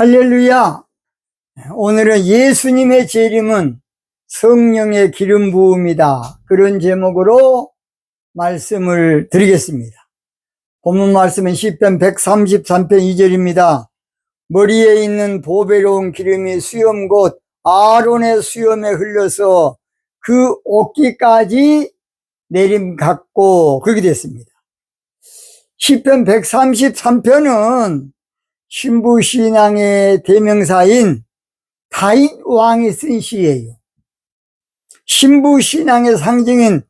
할렐루야! 오늘은 예수님의 재림은 성령의 기름 부음이다. 그런 제목으로 말씀을 드리겠습니다. 본문 말씀은 시편 133편 2절입니다. 머리에 있는 보배로운 기름이 수염 곧 아론의 수염에 흘러서 그 옷깃까지 내림 같고, 그렇게 됐습니다. 시편 133편은 신부신앙의 대명사인 다윗 왕이 쓴 시예요. 신부신앙의 상징인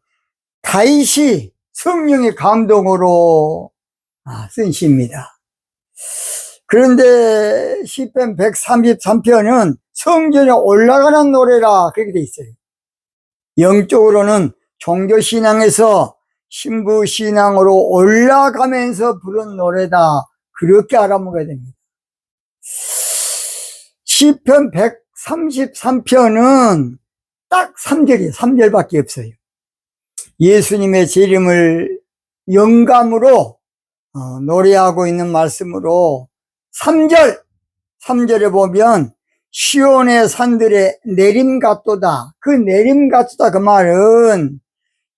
다윗이 성령의 감동으로 쓴 시입니다. 그런데 시편 133편은 성전에 올라가는 노래라 그렇게 돼 있어요. 영적으로는 종교신앙에서 신부신앙으로 올라가면서 부른 노래다, 그렇게 알아먹어야 됩니다. 시편 133편은 딱 3절이에요. 3절밖에 없어요. 예수님의 재림을 영감으로 노래하고 있는 말씀으로 3절에 보면 시온의 산들에 내림 같도다. 그 내림 같도다, 그 말은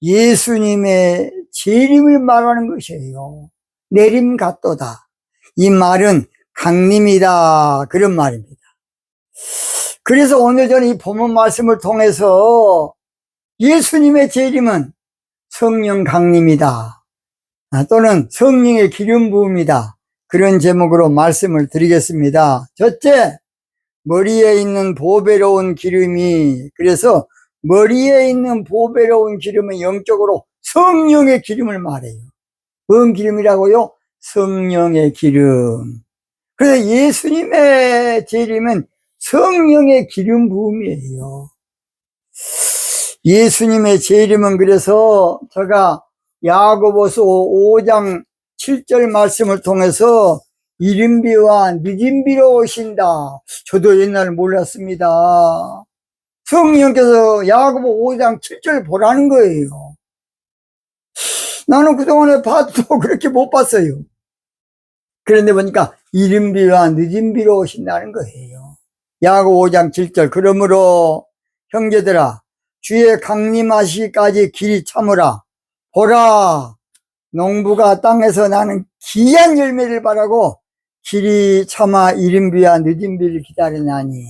예수님의 재림을 말하는 것이에요. 내림 같도다. 이 말은 강림이다, 그런 말입니다. 그래서 오늘 저는 이 본문 말씀을 통해서 예수님의 재림은 성령 강림이다, 또는 성령의 기름 부음이다, 그런 제목으로 말씀을 드리겠습니다. 첫째, 머리에 있는 보배로운 기름이, 그래서 머리에 있는 보배로운 기름은 영적으로 성령의 기름을 말해요. 뭔 기름이라고요? 성령의 기름. 그래서 예수님의 재림은 성령의 기름 부음이에요. 예수님의 재림은, 그래서 제가 야고보서 5장 7절 말씀을 통해서 이른비와 늦은비로 오신다. 저도 옛날에 몰랐습니다. 성령께서 야고보 5장 7절 보라는 거예요. 나는 그동안에 봐도 그렇게 못 봤어요. 그런데 보니까 이른비와 늦은비로 오신다는 거예요. 야고보 5장 7절, 그러므로 형제들아 주의 강림하시기까지 길이 참으라. 보라, 농부가 땅에서 나는 귀한 열매를 바라고 길이 참아 이른비와 늦은비를 기다리나니.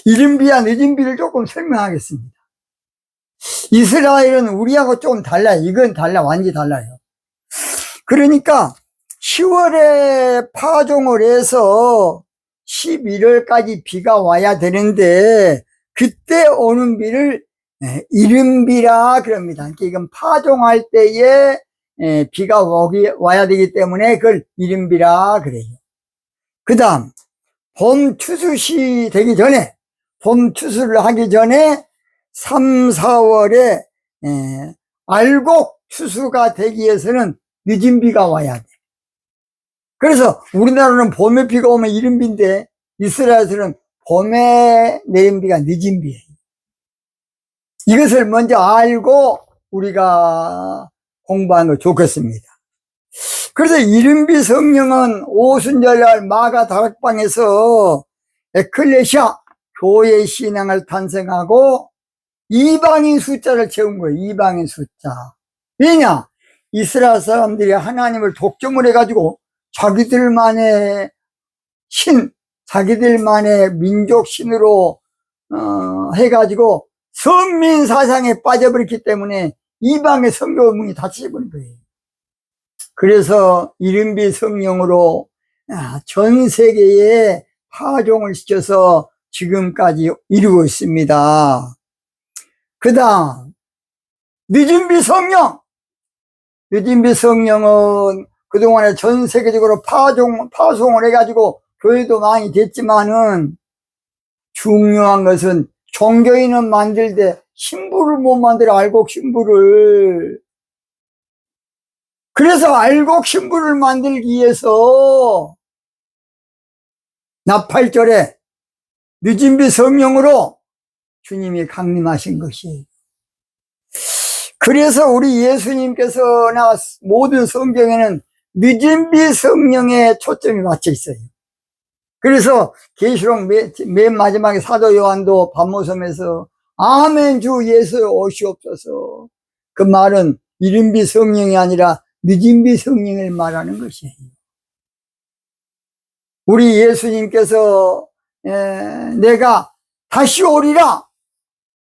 이른비와 늦은비를 조금 설명하겠습니다. 이스라엘은 우리하고 조금 달라요. 이건 달라, 완전히 달라요. 그러니까 10월에 파종을 해서 11월까지 비가 와야 되는데 그때 오는 비를 이른비라 그럽니다. 그러니까 이건 파종할 때에 비가 와야 되기 때문에 그걸 이른비라 그래요. 그 다음 봄 추수시 되기 전에, 봄 추수를 하기 전에 3, 4월에 알곡 추수가 되기 위해서는 늦은 비가 와야 돼. 그래서 우리나라는 봄에 비가 오면 이른 비인데 이스라엘에서는 봄에 내린 비가 늦은 비예요. 이것을 먼저 알고 우리가 공부하는 거 좋겠습니다. 그래서 이른비 성령은 오순절날 마가 다락방에서 에클레시아, 교회 신앙을 탄생하고 이방인 숫자를 채운 거예요. 이방인 숫자. 왜냐? 이스라엘 사람들이 하나님을 독점을 해가지고 자기들만의 신, 자기들만의 민족 신으로 해가지고 선민 사상에 빠져버렸기 때문에 이방의 선교 문이 닫혀버린 거예요. 그래서 이른비 성령으로 전 세계에 파종을 시켜서 지금까지 이루고 있습니다. 그 다음 늦은비 성령. 늦은비 성령은 그동안에 전 세계적으로 파송을 해가지고 교회도 많이 됐지만은 중요한 것은 종교인은 만들되 신부를 못 만들어, 알곡 신부를. 그래서 알곡 신부를 만들기 위해서 나팔절에 늦은비 성령으로 주님이 강림하신 것이에요. 그래서 우리 예수님께서나 모든 성경에는 늦은비 성령에 초점이 맞춰 있어요. 그래서 계시록 맨 마지막에 사도 요한도 밤모섬에서 아멘 주 예수 오시옵소서. 그 말은 이른비 성령이 아니라 늦은비 성령을 말하는 것이에요. 우리 예수님께서 내가 다시 오리라,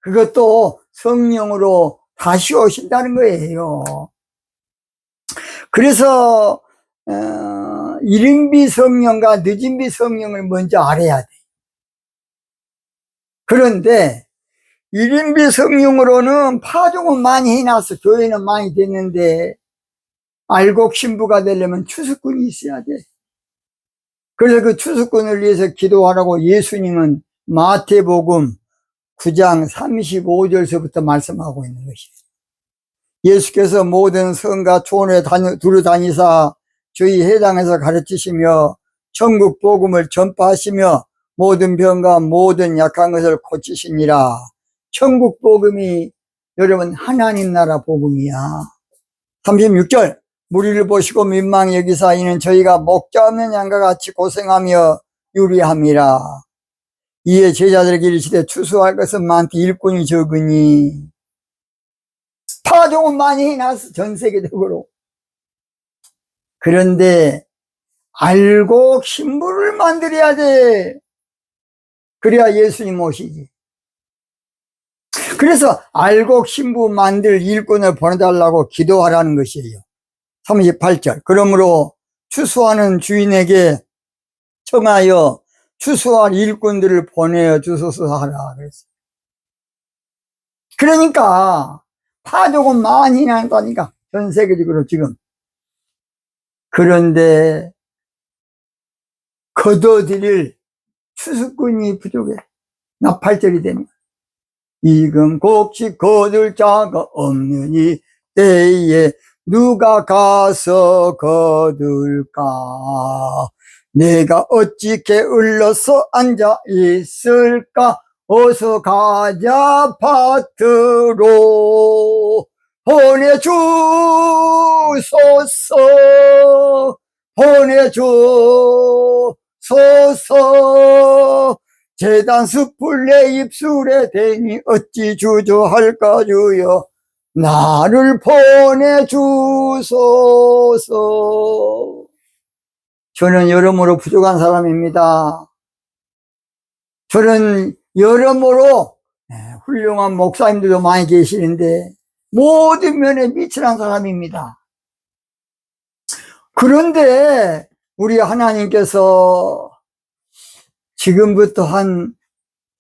그것도 성령으로 다시 오신다는 거예요. 그래서 이른비 성령과 늦은비 성령을 먼저 알아야 돼. 그런데 이른비 성령으로는 파종은 많이 해놨어. 교회는 많이 됐는데 알곡 신부가 되려면 추수꾼이 있어야 돼. 그래서 그 추수꾼을 위해서 기도하라고 예수님은 마태복음 9장 35절서부터 말씀하고 있는 것이에요. 예수께서 모든 성과 촌에 두루 다니사 저희 회당에서 가르치시며 천국 복음을 전파하시며 모든 병과 모든 약한 것을 고치시니라. 천국 복음이 여러분 하나님 나라 복음이야. 36절, 무리를 보시고 민망히 여기사 이는 저희가 목자 없는 양과 같이 고생하며 유리함이라. 이에 제자들에게 이르시되 추수할 것은 많되 일꾼이 적으니. 파종은 많이 해놨어, 전 세계적으로. 그런데 알곡 신부를 만들어야 돼. 그래야 예수님 오시지. 그래서 알곡 신부 만들 일꾼을 보내달라고 기도하라는 것이에요. 38절, 그러므로 추수하는 주인에게 청하여 추수할 일꾼들을 보내어 주소서 하라 그랬어요. 그러니까 파종은 많이 난다니까, 전 세계적으로 지금. 그런데 거둬들일 추수꾼이 부족해. 나 8절이 되면 이금 곡식 거둘 자가 없느니 때에 누가 가서 거둘까. 내가 어찌 게을러서 앉아 있을까. 어서 가자 밭으로 보내주소서. 보내주소서. 제단 숯불 내 입술에 대니 어찌 주저할까. 주여 나를 보내주소서. 저는 여러모로 부족한 사람입니다. 저는 여러모로 훌륭한 목사님들도 많이 계시는데 모든 면에 미천한 사람입니다. 그런데 우리 하나님께서 지금부터 한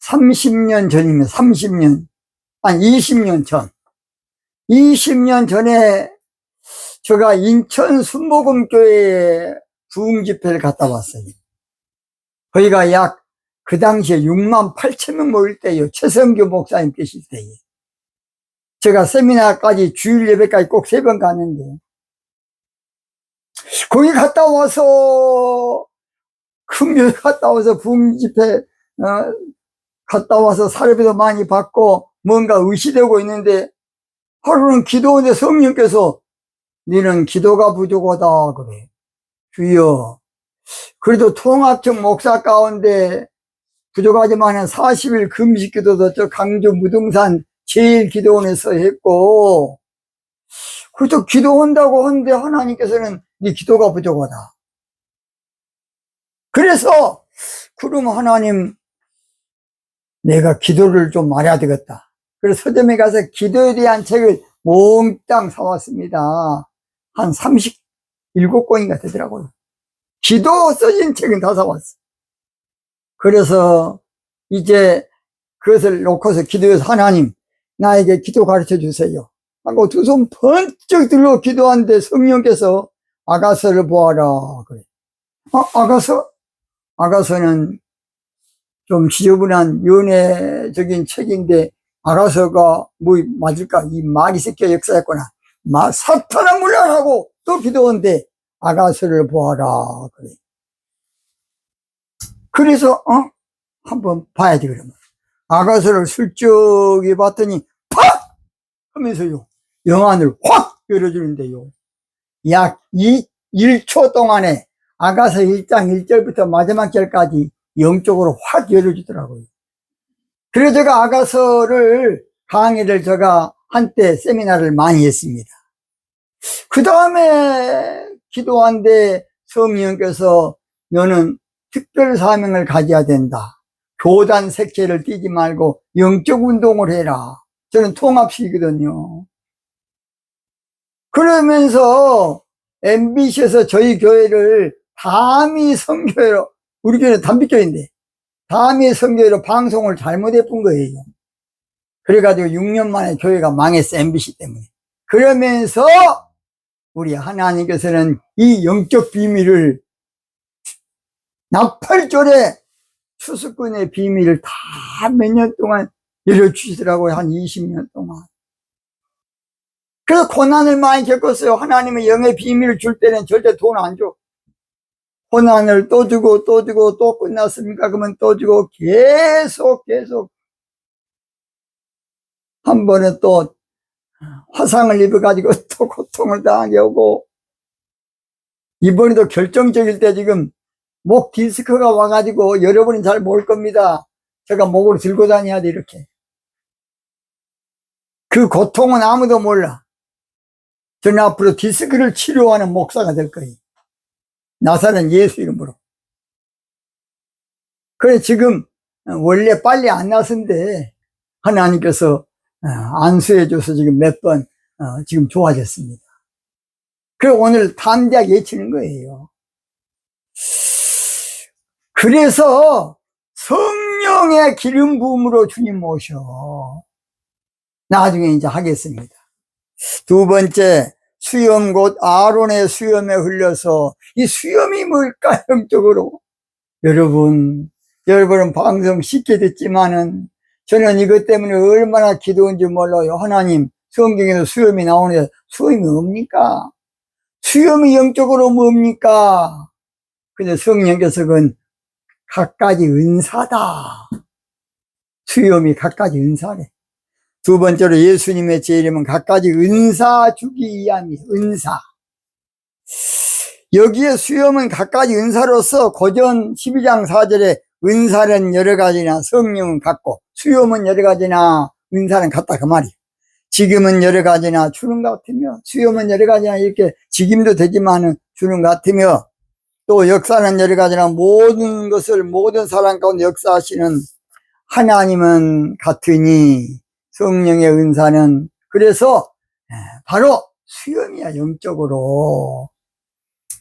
30년 전이면 30년, 한 20년 전, 20년 전에 제가 인천 순복음교회에 부흥 집회를 갔다 왔어요. 거기가 약 그 당시에 6만 8천 명 모일 때요. 최성규 목사님 계실 때에. 제가 세미나까지 주일 예배까지 꼭 3번 갔는데, 거기 갔다 와서 금요일 갔다 와서 부흥 집회 갔다 와서 사례비도 많이 받고 뭔가 의시되고 있는데, 하루는 기도원에 성령께서 너는 기도가 부족하다 그래. 주여, 그래도 통합청 목사 가운데 부족하지만 한 40일 금식기도도 저 강주 무등산 제일기도원에서 했고, 그래도 기도한다고 하는데 하나님께서는 네 기도가 부족하다. 그래서 그럼 하나님, 내가 기도를 좀 말해야 되겠다. 그래서 서점에 가서 기도에 대한 책을 몽땅 사왔습니다. 한 37권인가 되더라고요. 기도 써진 책은 다 사왔어. 그래서 이제 그것을 놓고서 기도해서 하나님, 나에게 기도 가르쳐 주세요 하고 두 손 번쩍 들고 기도하는데 성령께서 아가서를 보아라 그래. 아가서? 아가서는 좀 지저분한 연애적인 책인데 아가서가 뭐 맞을까? 이 말이 섞여 역사했구나. 사탄아 물러나고 또 기도하는데 아가서를 보아라 그래. 그래서 한번 봐야지. 그러면 아가서를 슬쩍이 봤더니 팍 하면서요 영안을 확 열어주는데요, 약 1초 동안에 아가서 1장 1절부터 마지막 절까지 영적으로 확 열어주더라고요. 그래서 제가 아가서를 강의를 제가 한때 세미나를 많이 했습니다. 그 다음에 기도한데 성령께서 너는 특별 사명을 가져야 된다. 교단 색채를 띠지 말고 영적 운동을 해라. 저는 통합시거든요. 그러면서 MBC에서 저희 교회를 담이 선교회로, 우리 교회는 담비교회인데 담이 선교회로 방송을 잘못해 본 거예요. 그래가지고 6년 만에 교회가 망했어, MBC 때문에. 그러면서 우리 하나님께서는 이 영적 비밀을 나팔절에 추수꾼의 비밀을 다 몇 년 동안 열어주시더라고요. 한 20년 동안. 그래서 고난을 많이 겪었어요. 하나님의 영의 비밀을 줄 때는 절대 돈 안 줘. 고난을 또 주고 또 주고 또 끝났습니까? 그러면 또 주고 계속 한 번에 또 화상을 입어가지고 또 고통을 당하게 오고, 이번에도 결정적일 때 지금 목 디스크가 와가지고 여러분이 잘 모를 겁니다. 제가 목을 들고 다녀야 돼, 이렇게. 그 고통은 아무도 몰라. 저는 앞으로 디스크를 치료하는 목사가 될 거예요. 나사는 예수 이름으로. 그래, 지금 원래 빨리 안 나선데 하나님께서 안수해줘서 지금 몇 번 지금 좋아졌습니다. 그래, 오늘 담대하게 외치는 거예요. 그래서 성령의 기름 부음으로 주님 모셔. 나중에 이제 하겠습니다. 두 번째, 수염 곧 아론의 수염에 흘려서, 이 수염이 뭘까, 영적으로? 여러분은 방송 쉽게 듣지만은 저는 이것 때문에 얼마나 기도한지 몰라요. 하나님, 성경에도 수염이 나오는데 수염이 뭡니까? 수염이 영적으로 뭡니까? 근데 성령께서 그건 갖가지 은사다. 수염이 갖가지 은사래. 두 번째로 예수님의 제 이름은 갖가지 은사 주기 위함이 은사. 여기에 수염은 갖가지 은사로서 고전 12장 4절에 은사는 여러 가지나 성령은 같고 수염은 여러 가지나 은사는 같다, 그 말이에요. 지금은 여러 가지나 주는 것 같으며, 수염은 여러 가지나 이렇게 직임도 되지만은 주는 것 같으며, 또 역사는 여러 가지나 모든 것을 모든 사람 가운데 역사하시는 하나님은 같으니 성령의 은사는, 그래서 바로 수염이야, 영적으로.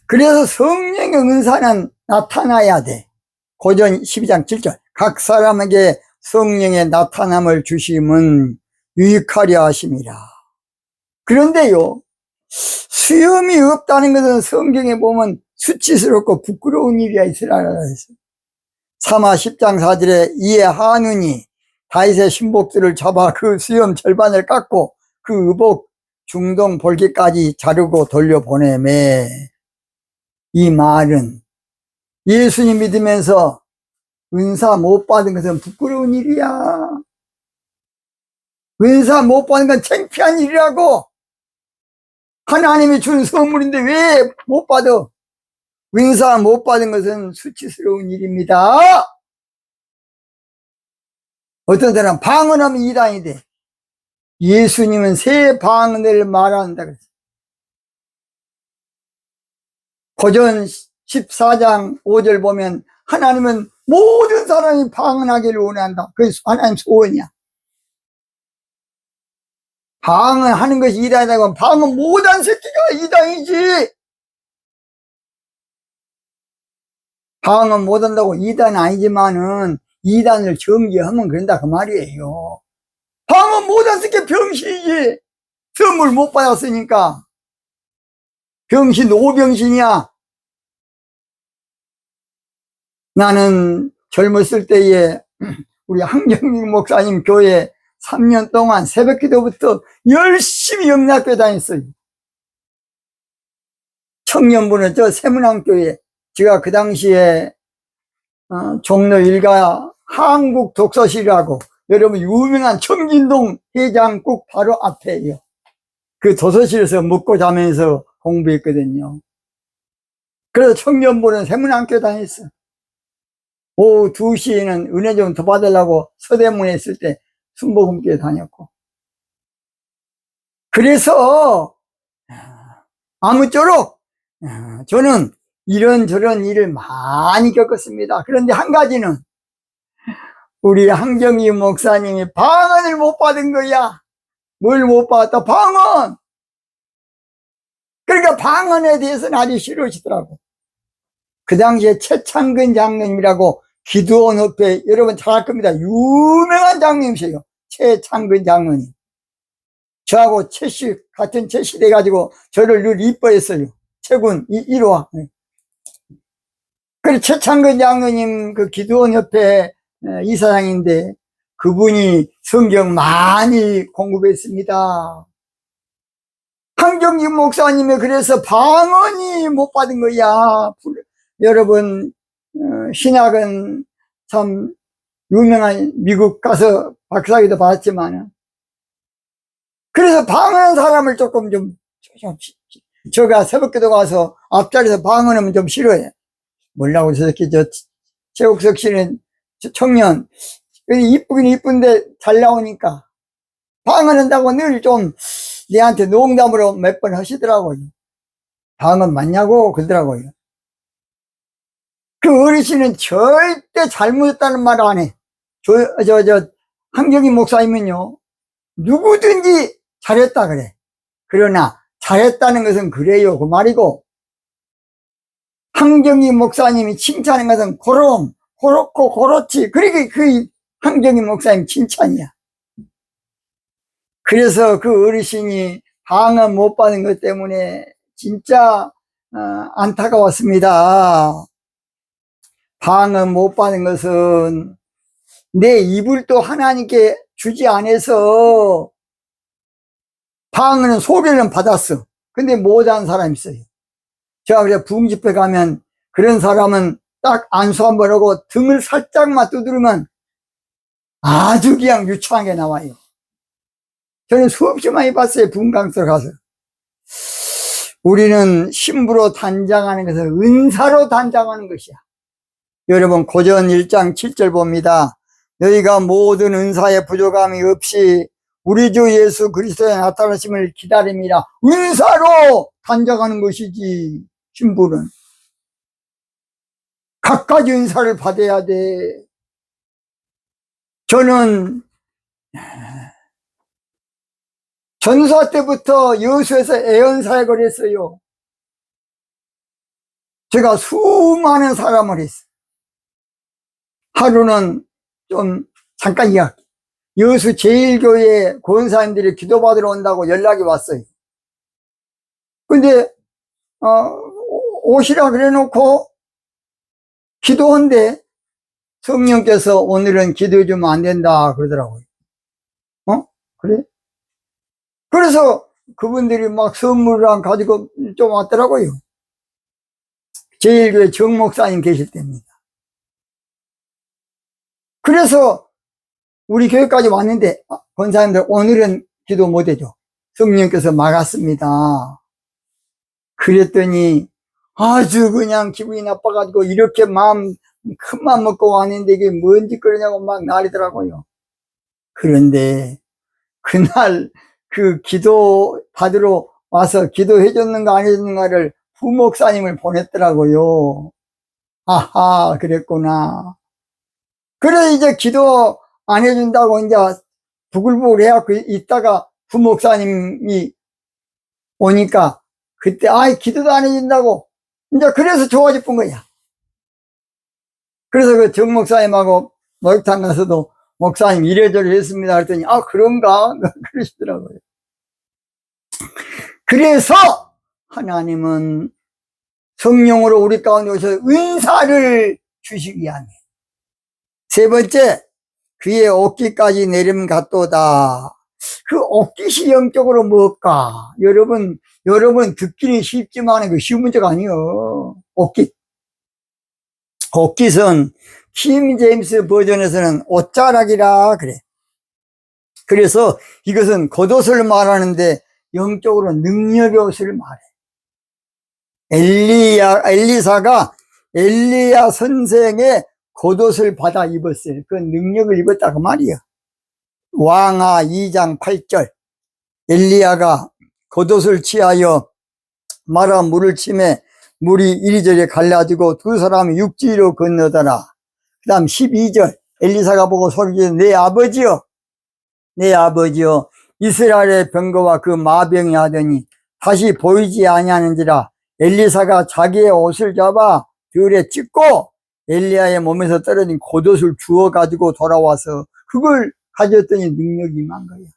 그래서 성령의 은사는 나타나야 돼. 고전 12장 7절. 각 사람에게 성령의 나타남을 주심은 유익하려 하심이라. 그런데요, 수염이 없다는 것은 성경에 보면 수치스럽고 부끄러운 일이야, 이스라엘에서. 사마 10장 4절에 이에 하느니 다윗의 신복들을 잡아 그 수염 절반을 깎고 그 의복 중동 볼기까지 자르고 돌려보내매. 이 말은 예수님 믿으면서 은사 못 받은 것은 부끄러운 일이야. 은사 못 받은 건 창피한 일이라고. 하나님이 준 선물인데 왜 못 받아? 은사 못 받은 것은 수치스러운 일입니다. 어떤 사람은 방언하면 이단이 돼. 예수님은 새 방언을 말한다 그랬어. 고전 14장 5절 보면 하나님은 모든 사람이 방언하기를 원한다. 그게 하나님 소원이야. 방언하는 것이 이단이라고 하면 방언 못한 새끼가 이단이지. 방언 못한다고 이단은 아니지만은 이단을 정죄하면 그런다, 그 말이에요. 방언 못한 새끼 병신이지. 선물 못 받았으니까. 병신, 오병신이야. 나는 젊었을 때에 우리 황정민 목사님 교회 3년 동안 새벽 기도부터 열심히 영락교회 다녔어요. 청년부는 저 세문안교회, 제가 그 당시에 종로 일가 한국 독서실이라고, 여러분 유명한 청진동 해장국 바로 앞에요. 그 도서실에서 먹고 자면서 공부했거든요. 그래서 청년부는 세문안교 다녔어. 오후 2시에는 은혜 좀 더 받으려고 서대문에 있을 때 순복음교회 다녔고. 그래서 아무쪼록 저는 이런저런 일을 많이 겪었습니다. 그런데 한 가지는 우리 한경희 목사님이 방언을 못 받은 거야. 뭘 못 받았다? 방언! 그러니까 방언에 대해서는 아주 싫으시더라고. 그 당시에 최창근 장로님이라고 기도원 협회, 여러분 잘 알 겁니다. 유명한 장로님이세요. 최창근 장로님. 저하고 같은 채씨 돼가지고 저를 늘 이뻐했어요. 최군 1화. 그리고 최창근 장로님 그 기도원 협회 이사장인데 그분이 성경 많이 공급했습니다. 한경희 목사님이 그래서 방언이 못 받은 거야. 여러분 신학은 참 유명한 미국 가서 박사기도 받았지만 그래서 방언하는 사람을 조금 제가 새벽기도 가서 앞자리에서 방언하면 좀 싫어해. 뭐라고 저렇게 최옥석 씨는 청년 이쁘긴 이쁜데 잘 나오니까 방언한다고 늘 좀 내한테 농담으로 몇 번 하시더라고요. 방언 맞냐고 그러더라고요. 그 어르신은 절대 잘못했다는 말 안 해. 한경희 목사님은요, 누구든지 잘했다 그래. 그러나 잘했다는 것은 그래요 그 말이고, 한경희 목사님이 칭찬하는 것은 그렇고 그렇지. 그러니까 그 한경희 목사님 칭찬이야. 그래서 그 어르신이 방언 못 받은 것 때문에 진짜 안타까웠습니다. 방언 못 받은 것은 내 입을 또 하나님께 주지 않아서 방언은 소리는 받았어. 근데 못한 사람이 있어요. 제가 그래 부흥집회 가면 그런 사람은 딱 안수 한번 하고 등을 살짝만 두드리면 아주 그냥 유창하게 나와요. 저는 수없이 많이 봤어요. 부흥강서 가서. 우리는 신부로 단장하는 것은 은사로 단장하는 것이야. 여러분 고전 1장 7절 봅니다. 너희가 모든 은사의 부족함이 없이 우리 주 예수 그리스도의 나타나심을 기다립니다. 은사로 단장하는 것이지. 신부는 각가지 은사를 받아야 돼. 저는 전사 때부터 여수에서 애언사역을 했어요. 제가 수많은 사람을 했어요. 하루는 좀 잠깐 이야기. 여수 제1교회 권사님들이 기도받으러 온다고 연락이 왔어요. 근데 오시라 그래 놓고 기도한대 성령께서 오늘은 기도해 주면 안 된다 그러더라고요. 그래? 그래서 그분들이 막 선물을 가지고 좀 왔더라고요. 제1교회 정 목사님 계실 때입니다. 그래서 우리 교회까지 왔는데 권사님들 오늘은 기도 못해줘. 성령께서 막았습니다. 그랬더니 아주 그냥 기분이 나빠가지고 이렇게 큰 맘 먹고 왔는데 이게 뭔 짓거리냐고 막 난리더라고요. 그런데 그날 그 기도 받으러 와서 기도해 줬는가 안 해줬는가를 부목사님을 보냈더라고요. 아하 그랬구나. 그래 이제 기도 안 해준다고 이제 부글부글 해갖고 있다가 부목사님이 오니까 그때 기도도 안 해준다고 이제 그래서 좋아질 뿐 거야. 그래서 그 정 목사님하고 목욕탕 가서도 목사님 이래저래 했습니다 그랬더니 그런가 그러시더라고요. 그래서 하나님은 성령으로 우리 가운데 오셔서 은사를 주시기 위함에 세 번째 그의 옷깃까지 내림 같도다. 그 옷깃이 영적으로 뭘까? 여러분 듣기는 쉽지만 그 쉬운 문제가 아니에요. 옷깃은 킹 제임스 버전에서는 옷자락이라 그래. 그래서 이것은 겉옷을 말하는데 영적으로 능력의 옷을 말해. 엘리사가 엘리야 선생의 겉옷을 받아 입었어요. 그 능력을 입었다고 말이에요. 왕하 2장 8절. 엘리야가 겉옷을 취하여 마라 물을 치매 물이 이리저리 갈라지고 두 사람이 육지로 건너더라. 그 다음 12절. 엘리사가 보고 소리지르되 내 아버지여, 내 아버지여, 이스라엘의 병거와 그 마병이 하더니 다시 보이지 아니하는지라. 엘리사가 자기의 옷을 잡아 들에 찢고 엘리야의 몸에서 떨어진 겉옷을 주워 가지고 돌아와서 그걸 가졌더니 능력이 임한 거예요.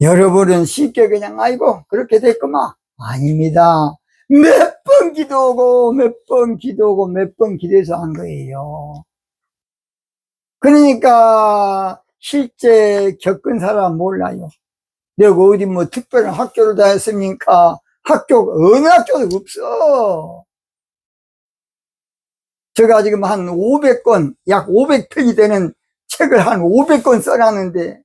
여러분은 쉽게 그냥 아이고 그렇게 됐구만. 아닙니다. 몇 번 기도하고 몇 번 기도하고 몇 번 기도해서 한 거예요. 그러니까 실제 겪은 사람 몰라요. 내가 어디 뭐 특별한 학교를 다녔습니까? 어느 학교도 없어. 제가 지금 한 500권, 약 500편이 되는 책을 한 500권 써놨는데,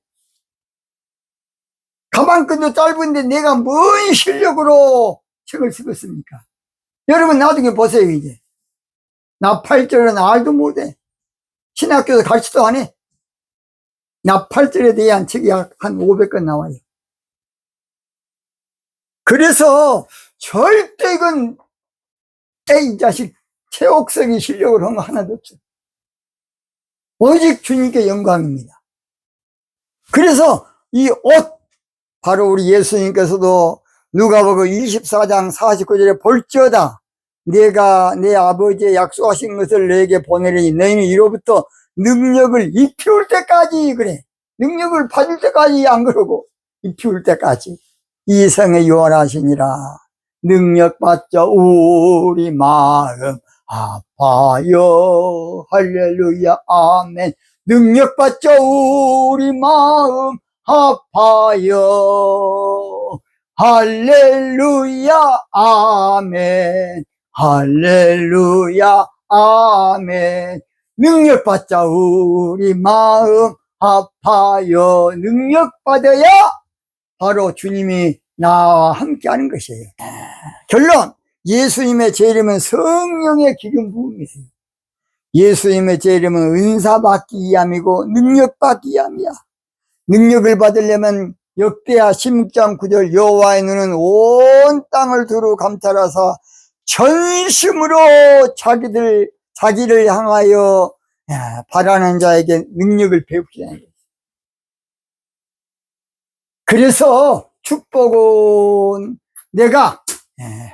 가방끈도 짧은데 내가 뭔 실력으로 책을 쓰겠습니까? 여러분 나중에 보세요, 이제. 나팔절은 알도 못해. 신학교에서 가르치도 안 해. 나팔절에 대한 책이 약 한 500권 나와요. 그래서 절대 이건 이 자식 최옥석이 실력을 한 거 하나도 없어요. 오직 주님께 영광입니다. 그래서 이 옷, 바로 우리 예수님께서도 누가복음 24장 49절에 볼지어다 내가 내 아버지의 약속하신 것을 내게 보내리니 너희는 이로부터 능력을 입히울 때까지, 그래, 능력을 받을 때까지 안 그러고 입히울 때까지 이 성에 요한하시니라. 능력 받자 우리 마음 아파요. 할렐루야 아멘. 능력 받자 우리 마음 아파요. 할렐루야 아멘. 할렐루야 아멘. 능력 받자 우리 마음 아파요. 능력 받아야 바로 주님이 나와 함께 하는 것이에요. 결론, 예수님의 제 이름은 성령의 기름 부음이에요. 예수님의 제 이름은 은사 받기 위함이고 능력 받기 위함이야. 능력을 받으려면 역대하 16장 9절 여호와의 눈은 온 땅을 두루 감찰하사 전심으로 자기를 향하여 바라는 자에게 능력을 베푸시는 거예요. 그래서 축복은 내가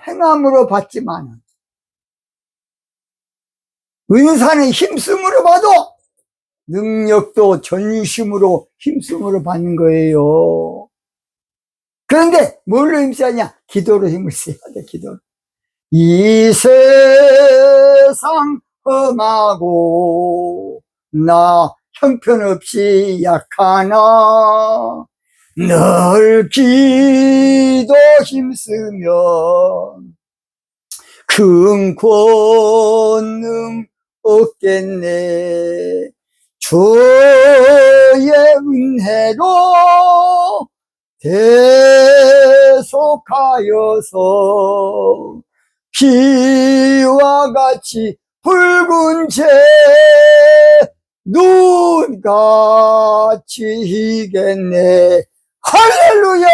행함으로 받지만 은사는 힘쓰므로 받아. 능력도 전심으로 힘쓰므로 받는 거예요. 그런데 뭘로 힘써야 하냐? 기도로 힘을 써야 돼. 기도로. 이 세상 험하고 나 형편없이 약하나 늘 기도 힘쓰면 큰 권능 얻겠네. 주의 은혜로 대속하여서 피와 같이 붉은 재 눈같이 희겠네. 할렐루야!